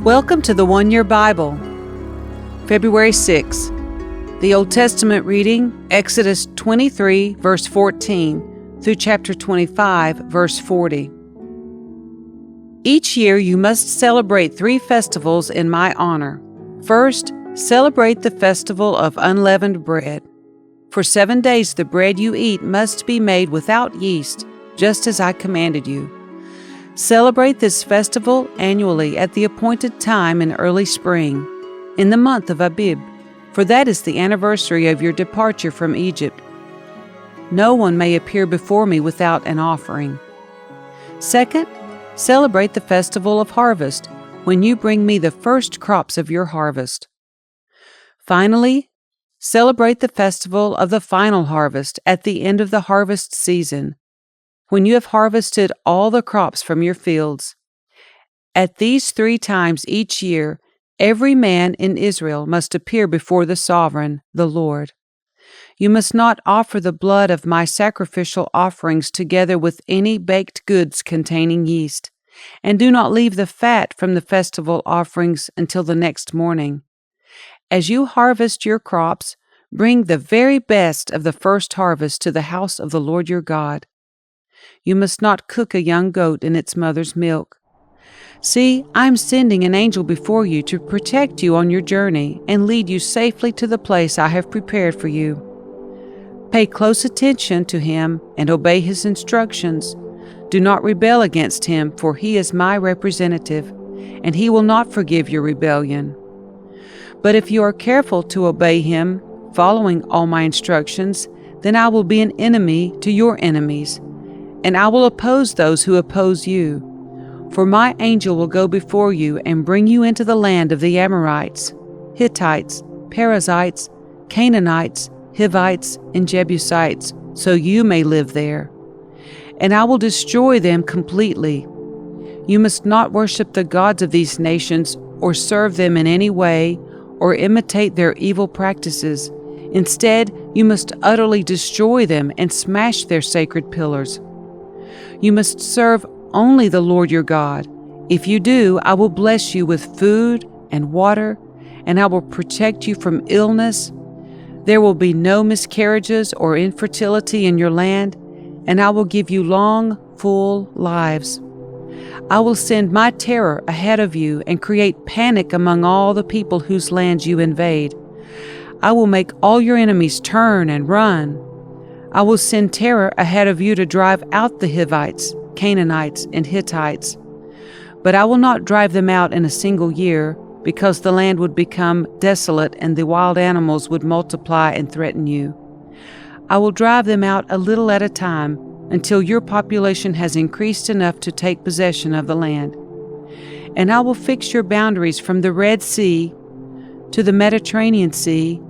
Welcome to the One Year Bible, February 6. The Old Testament reading, Exodus 23, verse 14, through chapter 25, verse 40. Each year you must celebrate 3 festivals in my honor. First, celebrate the festival of unleavened bread. For 7 days the bread you eat must be made without yeast, just as I commanded you. Celebrate this festival annually at the appointed time in early spring, in the month of Abib, for that is the anniversary of your departure from Egypt. No one may appear before me without an offering. Second, celebrate the festival of harvest, when you bring me the first crops of your harvest. Finally, celebrate the festival of the final harvest at the end of the harvest season, when you have harvested all the crops from your fields. At these 3 times each year, every man in Israel must appear before the Sovereign, the Lord. You must not offer the blood of my sacrificial offerings together with any baked goods containing yeast, and do not leave the fat from the festival offerings until the next morning. As you harvest your crops, bring the very best of the first harvest to the house of the Lord your God. You must not cook a young goat in its mother's milk. See, I am sending an angel before you to protect you on your journey and lead you safely to the place I have prepared for you. Pay close attention to him and obey his instructions. Do not rebel against him, for he is my representative, and he will not forgive your rebellion. But if you are careful to obey him, following all my instructions, then I will be an enemy to your enemies, and I will oppose those who oppose you. For my angel will go before you and bring you into the land of the Amorites, Hittites, Perizzites, Canaanites, Hivites, and Jebusites, so you may live there. And I will destroy them completely. You must not worship the gods of these nations or serve them in any way or imitate their evil practices. Instead, you must utterly destroy them and smash their sacred pillars. You must serve only the Lord your God. If you do, I will bless you with food and water, and I will protect you from illness. There will be no miscarriages or infertility in your land, and I will give you long, full lives. I will send my terror ahead of you and create panic among all the people whose lands you invade. I will make all your enemies turn and run. I will send terror ahead of you to drive out the Hivites, Canaanites, and Hittites. But I will not drive them out in a single year, because the land would become desolate and the wild animals would multiply and threaten you. I will drive them out a little at a time, until your population has increased enough to take possession of the land. And I will fix your boundaries from the Red Sea to the Mediterranean Sea,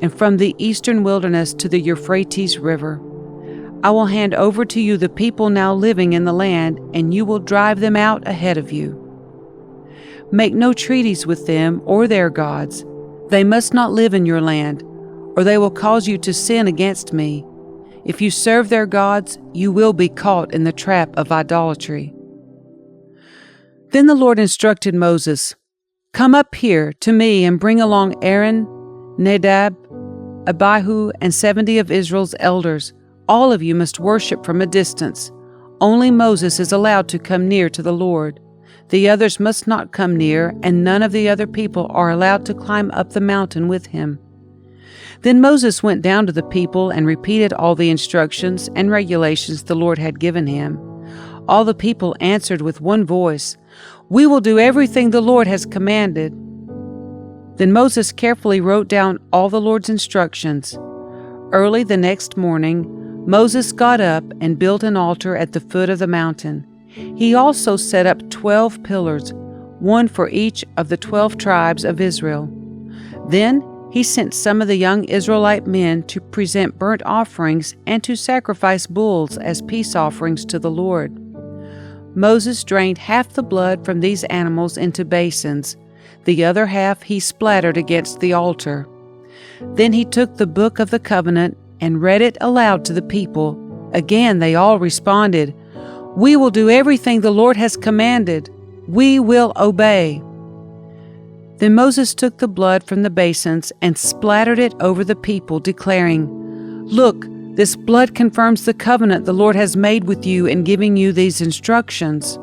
and from the eastern wilderness to the Euphrates River. I will hand over to you the people now living in the land, and you will drive them out ahead of you. Make no treaties with them or their gods. They must not live in your land, or they will cause you to sin against me. If you serve their gods, you will be caught in the trap of idolatry. Then the Lord instructed Moses, "Come up here to me and bring along Aaron, Nadab, Abihu, and 70 of Israel's elders. All of you must worship from a distance. Only Moses is allowed to come near to the Lord. The others must not come near, and none of the other people are allowed to climb up the mountain with him." Then Moses went down to the people and repeated all the instructions and regulations the Lord had given him. All the people answered with one voice, "We will do everything the Lord has commanded." Then Moses carefully wrote down all the Lord's instructions. Early the next morning, Moses got up and built an altar at the foot of the mountain. He also set up 12 pillars, one for each of the 12 tribes of Israel. Then he sent some of the young Israelite men to present burnt offerings and to sacrifice bulls as peace offerings to the Lord. Moses drained half the blood from these animals into basins. The other half he splattered against the altar. Then he took the book of the covenant and read it aloud to the people. Again they all responded, "We will do everything the Lord has commanded. We will obey." Then Moses took the blood from the basins and splattered it over the people, declaring, "Look, this blood confirms the covenant the Lord has made with you in giving you these instructions."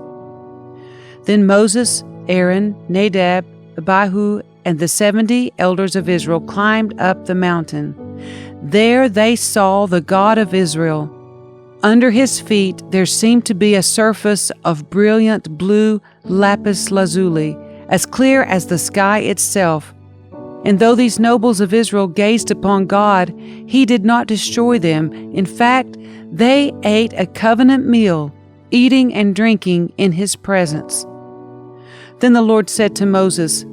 Then Moses, Aaron, Nadab, Abihu, and the 70 elders of Israel climbed up the mountain. There they saw the God of Israel. Under his feet there seemed to be a surface of brilliant blue lapis lazuli, as clear as the sky itself. And though these nobles of Israel gazed upon God, he did not destroy them. In fact, they ate a covenant meal, eating and drinking in his presence. Then the Lord said to Moses,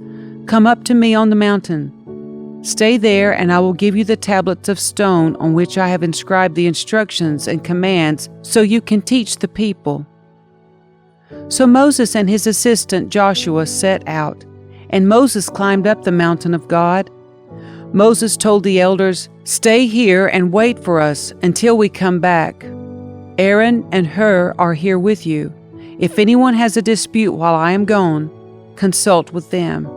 "Come up to me on the mountain. Stay there, and I will give you the tablets of stone on which I have inscribed the instructions and commands, so you can teach the people." So Moses and his assistant Joshua set out, and Moses climbed up the mountain of God. Moses told the elders, "Stay here and wait for us until we come back. Aaron and Hur are here with you. If anyone has a dispute while I am gone, consult with them."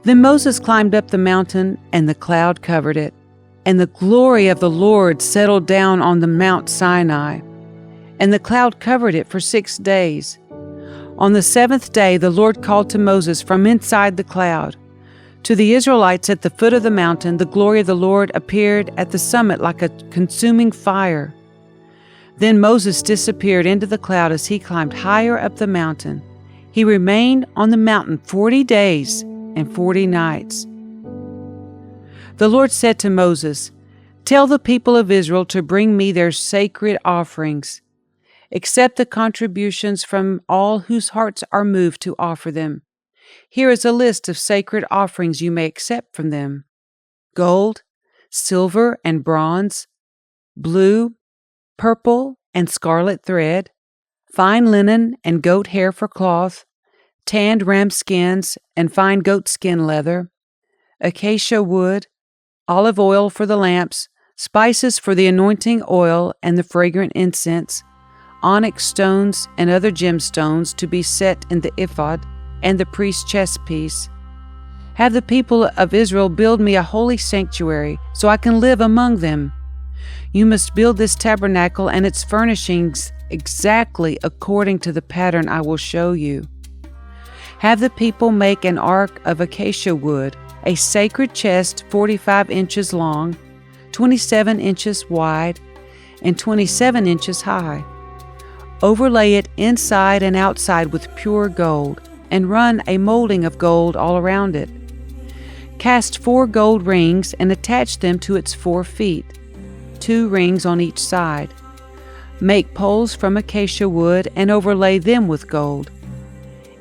Then Moses climbed up the mountain, and the cloud covered it, and the glory of the Lord settled down on the Mount Sinai. And the cloud covered it for 6 days. On the 7th day the Lord called to Moses from inside the cloud. To the Israelites at the foot of the mountain, the glory of the Lord appeared at the summit like a consuming fire. Then Moses disappeared into the cloud as he climbed higher up the mountain. He remained on the mountain 40 days and 40 nights. The Lord said to Moses, "Tell the people of Israel to bring me their sacred offerings. Accept the contributions from all whose hearts are moved to offer them. Here is a list of sacred offerings you may accept from them: gold, silver and bronze, blue, purple and scarlet thread, fine linen and goat hair for cloth, tanned ram skins and fine goat skin leather, acacia wood, olive oil for the lamps, spices for the anointing oil and the fragrant incense, onyx stones and other gemstones to be set in the ephod and the priest's chest piece. Have the people of Israel build me a holy sanctuary so I can live among them. You must build this tabernacle and its furnishings exactly according to the pattern I will show you. Have the people make an ark of acacia wood, a sacred chest 45 inches long, 27 inches wide, and 27 inches high. Overlay it inside and outside with pure gold, and run a molding of gold all around it. Cast 4 gold rings and attach them to its 4 feet, 2 rings on each side. Make poles from acacia wood and overlay them with gold.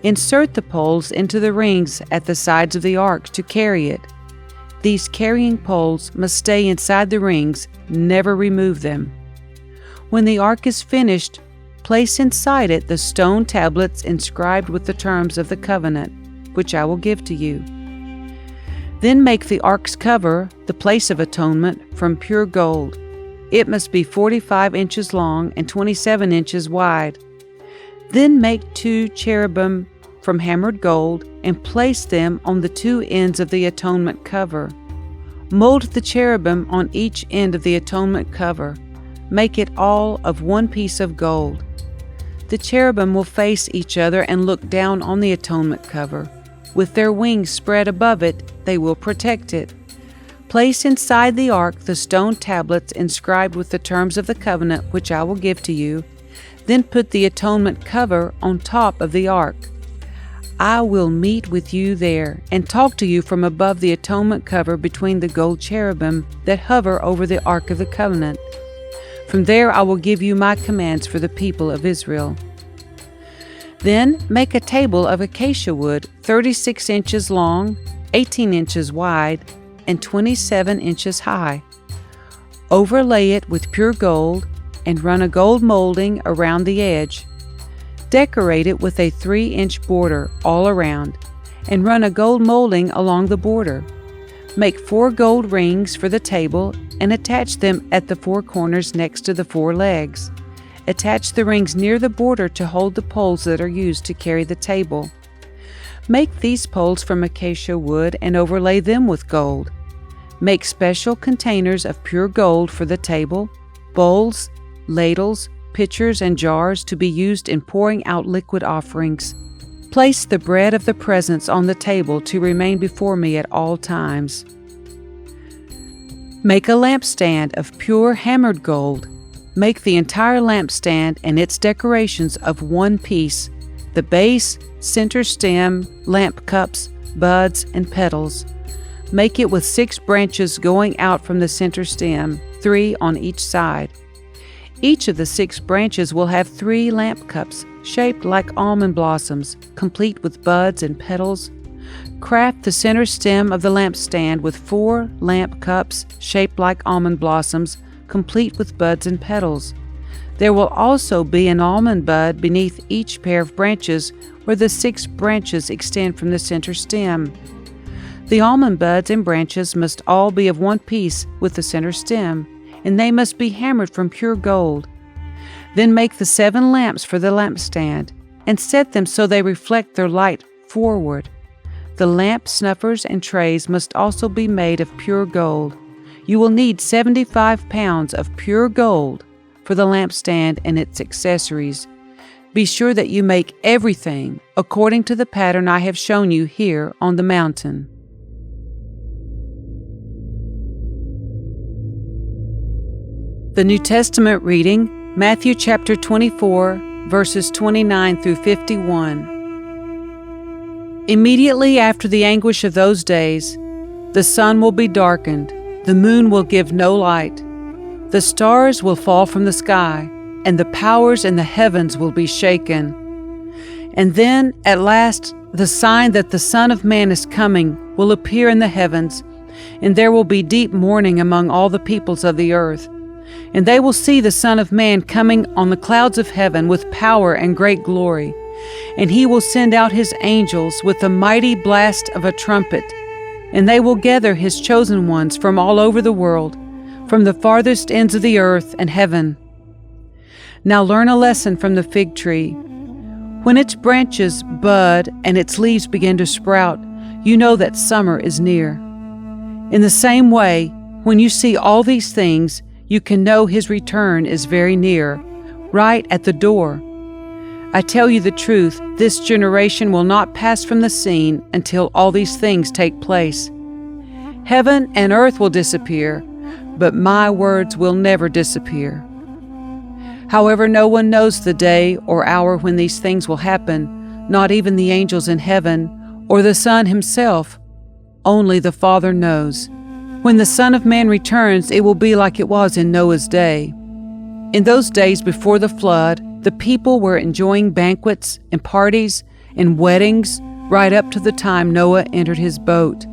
Insert the poles into the rings at the sides of the ark to carry it. These carrying poles must stay inside the rings, never remove them. When the ark is finished, place inside it the stone tablets inscribed with the terms of the covenant, which I will give to you. Then make the ark's cover, the place of atonement, from pure gold. It must be 45 inches long and 27 inches wide. Then make 2 cherubim from hammered gold and place them on the 2 ends of the atonement cover. Mold the cherubim on each end of the atonement cover. Make it all of 1 piece of gold. The cherubim will face each other and look down on the atonement cover. With their wings spread above it, they will protect it. Place inside the ark the stone tablets inscribed with the terms of the covenant which I will give to you. Then put the atonement cover on top of the ark. I will meet with you there and talk to you from above the atonement cover between the gold cherubim that hover over the ark of the covenant. From there I will give you my commands for the people of Israel. Then make a table of acacia wood 36 inches long, 18 inches wide, and 27 inches high. Overlay it with pure gold and run a gold molding around the edge. Decorate it with a 3-inch border all around and run a gold molding along the border. Make 4 gold rings for the table and attach them at the 4 corners next to the 4 legs. Attach the rings near the border to hold the poles that are used to carry the table. Make these poles from acacia wood and overlay them with gold. Make special containers of pure gold for the table, bowls, ladles, pitchers, and jars to be used in pouring out liquid offerings. Place the bread of the presence on the table to remain before me at all times. Make a lampstand of pure hammered gold. Make the entire lampstand and its decorations of one piece: the base, center stem, lamp cups, buds, and petals. Make it with 6 branches going out from the center stem, 3 on each side. Each of the 6 branches will have 3 lamp cups, shaped like almond blossoms, complete with buds and petals. Craft the center stem of the lampstand with 4 lamp cups, shaped like almond blossoms, complete with buds and petals. There will also be an almond bud beneath each pair of branches, where the 6 branches extend from the center stem. The almond buds and branches must all be of one piece with the center stem, and they must be hammered from pure gold. Then make the 7 lamps for the lampstand, and set them so they reflect their light forward. The lamp snuffers and trays must also be made of pure gold. You will need 75 pounds of pure gold for the lampstand and its accessories. Be sure that you make everything according to the pattern I have shown you here on the mountain. The New Testament reading, Matthew chapter 24, verses 29 through 51. Immediately after the anguish of those days, the sun will be darkened, the moon will give no light, the stars will fall from the sky, and the powers in the heavens will be shaken. And then, at last, the sign that the Son of Man is coming will appear in the heavens, and there will be deep mourning among all the peoples of the earth. And they will see the Son of Man coming on the clouds of heaven with power and great glory. And he will send out his angels with a mighty blast of a trumpet. And they will gather his chosen ones from all over the world, from the farthest ends of the earth and heaven. Now learn a lesson from the fig tree. When its branches bud and its leaves begin to sprout, you know that summer is near. In the same way, when you see all these things, you can know his return is very near, right at the door. I tell you the truth, this generation will not pass from the scene until all these things take place. Heaven and earth will disappear, but my words will never disappear. However, no one knows the day or hour when these things will happen, not even the angels in heaven or the Son himself. Only the Father knows. When the Son of Man returns, it will be like it was in Noah's day. In those days before the flood, the people were enjoying banquets and parties and weddings right up to the time Noah entered his boat.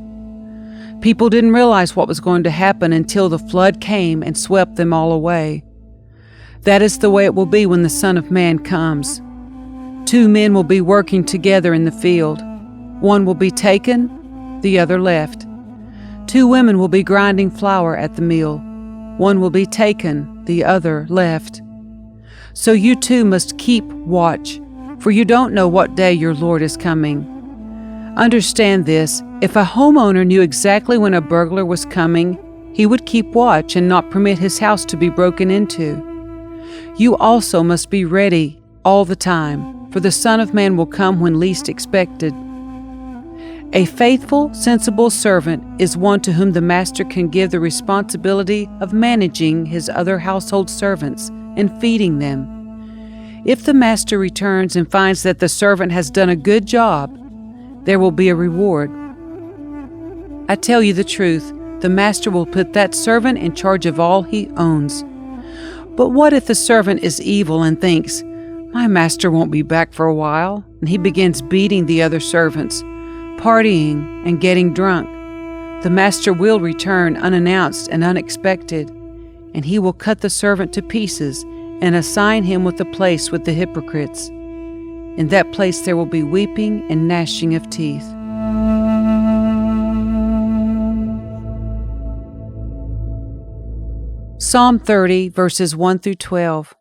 People didn't realize what was going to happen until the flood came and swept them all away. That is the way it will be when the Son of Man comes. 2 men will be working together in the field. One will be taken, the other left. 2 women will be grinding flour at the mill. One will be taken, the other left. So you too must keep watch, for you don't know what day your Lord is coming. Understand this, if a homeowner knew exactly when a burglar was coming, he would keep watch and not permit his house to be broken into. You also must be ready all the time, for the Son of Man will come when least expected. A faithful, sensible servant is one to whom the master can give the responsibility of managing his other household servants and feeding them. If the master returns and finds that the servant has done a good job, there will be a reward. I tell you the truth, the master will put that servant in charge of all he owns. But what if the servant is evil and thinks, "My master won't be back for a while," and he begins beating the other servants, partying, and getting drunk? The master will return unannounced and unexpected, and he will cut the servant to pieces and assign him with a place with the hypocrites. In that place there will be weeping and gnashing of teeth. Psalm 30, verses 1 through 12.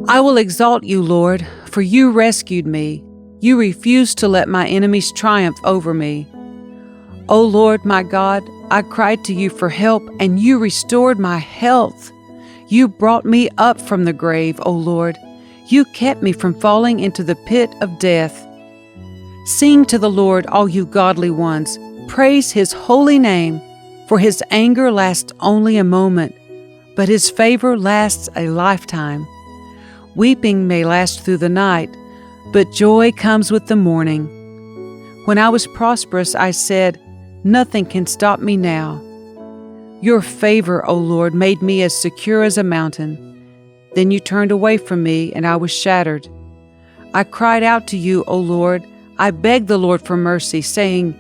I will exalt you, Lord, for you rescued me. You refuse to let my enemies triumph over me. O Lord my God, I cried to you for help, and you restored my health. You brought me up from the grave, O Lord. You kept me from falling into the pit of death. Sing to the Lord, all you godly ones. Praise his holy name, for his anger lasts only a moment, but his favor lasts a lifetime. Weeping may last through the night, but joy comes with the morning. When I was prosperous, I said, nothing can stop me now. Your favor, O Lord, made me as secure as a mountain. Then you turned away from me, and I was shattered. I cried out to you, O Lord. I begged the Lord for mercy, saying,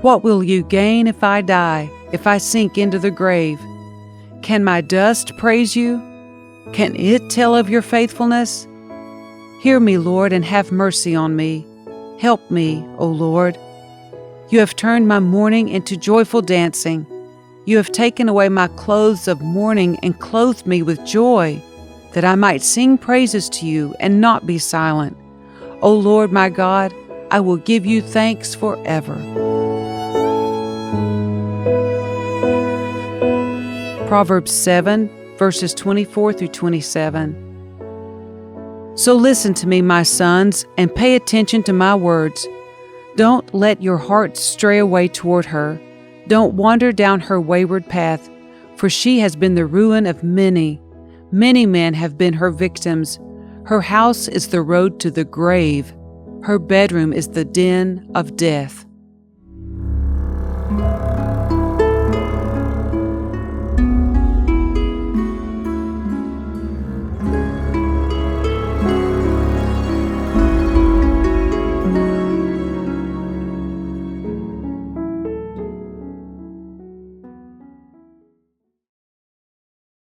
what will you gain if I die, if I sink into the grave? Can my dust praise you? Can it tell of your faithfulness? Hear me, Lord, and have mercy on me. Help me, O Lord. You have turned my mourning into joyful dancing. You have taken away my clothes of mourning and clothed me with joy, that I might sing praises to you and not be silent. O Lord my God, I will give you thanks forever. Proverbs 7, verses 24 through 27. So listen to me, my sons, and pay attention to my words. Don't let your heart stray away toward her. Don't wander down her wayward path, for she has been the ruin of many. Many men have been her victims. Her house is the road to the grave. Her bedroom is the den of death.